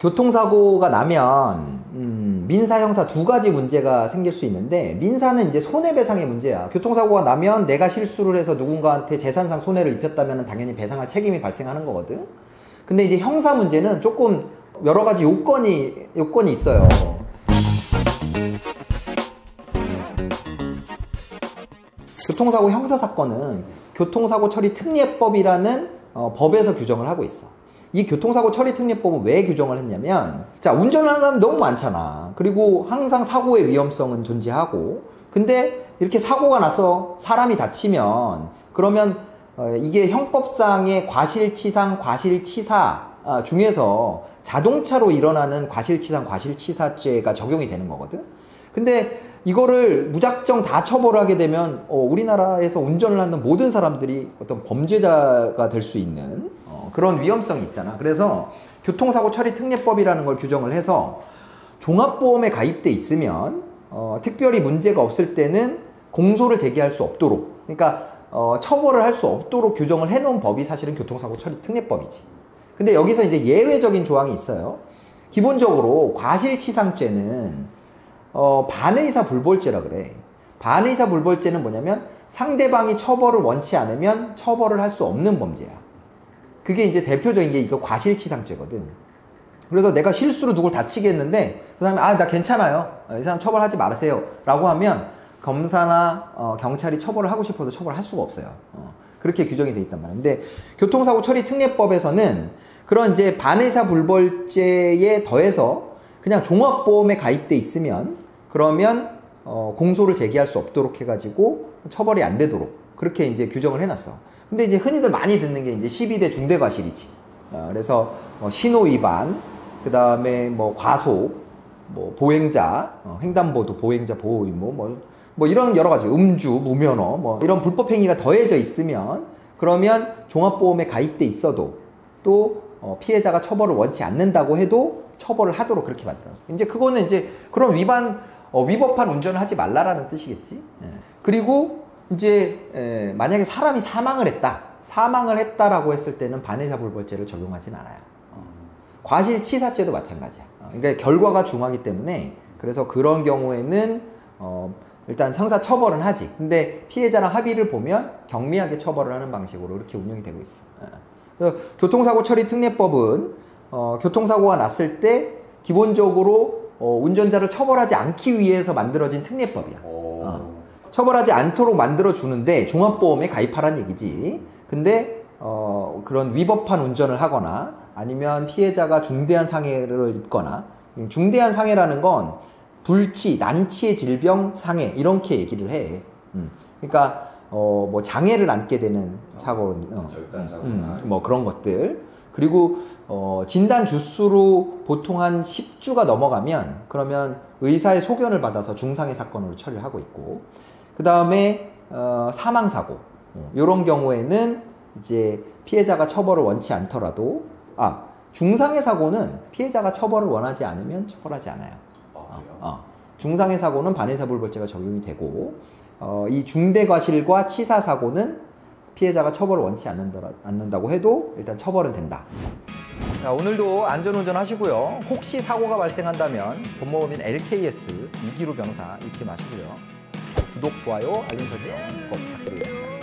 교통사고가 나면 민사, 형사 두 가지 문제가 생길 수 있는데, 민사는 이제 손해배상의 문제야. 교통사고가 나면 내가 실수를 해서 누군가한테 재산상 손해를 입혔다면 당연히 배상할 책임이 발생하는 거거든. 근데 이제 형사 문제는 조금 여러 가지 요건이 있어요. 교통사고 형사사건은 교통사고 처리 특례법이라는 법에서 규정을 하고 있어. 이 교통사고 처리 특례법은 왜 규정을 했냐면, 자, 운전을 하는 사람이 너무 많잖아. 그리고 항상 사고의 위험성은 존재하고, 근데 이렇게 사고가 나서 사람이 다치면, 그러면 이게 형법상의 과실치상, 과실치사 중에서 자동차로 일어나는 과실치상, 과실치사죄가 적용이 되는 거거든. 근데 이거를 무작정 다 처벌하게 되면 우리나라에서 운전을 하는 모든 사람들이 어떤 범죄자가 될 수 있는 그런 위험성이 있잖아. 그래서 교통사고 처리 특례법이라는 걸 규정을 해서 종합보험에 가입돼 있으면 특별히 문제가 없을 때는 공소를 제기할 수 없도록, 그러니까 처벌을 할 수 없도록 규정을 해놓은 법이 사실은 교통사고 처리 특례법이지. 근데 여기서 이제 예외적인 조항이 있어요. 기본적으로 과실치상죄는 반의사 불벌죄라 그래. 반의사 불벌죄는 뭐냐면 상대방이 처벌을 원치 않으면 처벌을 할 수 없는 범죄야. 그게 이제 대표적인 게 이거 과실치상죄거든. 그래서 내가 실수로 누굴 다치게 했는데 그 사람이 나 괜찮아요, 이 사람 처벌하지 말으세요 라고 하면 검사나 경찰이 처벌을 하고 싶어도 처벌할 수가 없어요. 그렇게 규정이 돼 있단 말이야. 근데 교통사고 처리 특례법에서는 그런 이제 반의사 불벌죄에 더해서 그냥 종합보험에 가입돼 있으면 그러면 공소를 제기할 수 없도록 해가지고 처벌이 안 되도록 그렇게 이제 규정을 해놨어. 근데 이제 흔히들 많이 듣는 게 이제 12대 중대과실이지. 그래서 신호위반, 그 다음에 뭐 과속, 뭐 보행자, 횡단보도 보행자 보호의무, 뭐 이런 여러 가지, 음주, 무면허, 뭐 이런 불법행위가 더해져 있으면 그러면 종합보험에 가입돼 있어도 또 피해자가 처벌을 원치 않는다고 해도 처벌을 하도록 그렇게 만들어놨어. 이제 그거는 이제 그런 위법한 운전을 하지 말라라는 뜻이겠지. 그리고 이제 만약에 사람이 사망을 했다라고 했을 때는 반의사 불벌죄를 적용하진 않아요. 과실치사죄도 마찬가지야. 그러니까 결과가 중하기 때문에, 그래서 그런 경우에는 일단 형사 처벌은 하지. 근데 피해자랑 합의를 보면 경미하게 처벌을 하는 방식으로 이렇게 운영이 되고 있어. 그래서 교통사고 처리 특례법은 교통사고가 났을 때 기본적으로 운전자를 처벌하지 않기 위해서 만들어진 특례법이야. 처벌하지 않도록 만들어주는데 종합보험에 가입하라는 얘기지. 근데 그런 위법한 운전을 하거나 아니면 피해자가 중대한 상해를 입거나, 중대한 상해라는 건 불치, 난치의 질병, 상해 이렇게 얘기를 해. 그러니까 뭐 장애를 안게 되는 사고, 뭐 그런 것들. 그리고 진단 주수로 보통 한 10주가 넘어가면 그러면 의사의 소견을 받아서 중상해 사건으로 처리를 하고 있고, 그 다음에 사망사고, 이런 경우에는 이제 피해자가 처벌을 원치 않더라도, 중상해 사고는 피해자가 처벌을 원하지 않으면 처벌하지 않아요. 중상해 사고는 반의사 불벌죄가 적용이 되고, 이 중대과실과 치사사고는 피해자가 처벌을 원치 않는다고 해도 일단 처벌은 된다. 자, 오늘도 안전운전 하시고요. 혹시 사고가 발생한다면 본모법인 LKS 이기루 병사 잊지 마시고요. 구독, 좋아요, 알림 설정 꼭 부탁드리겠습니다.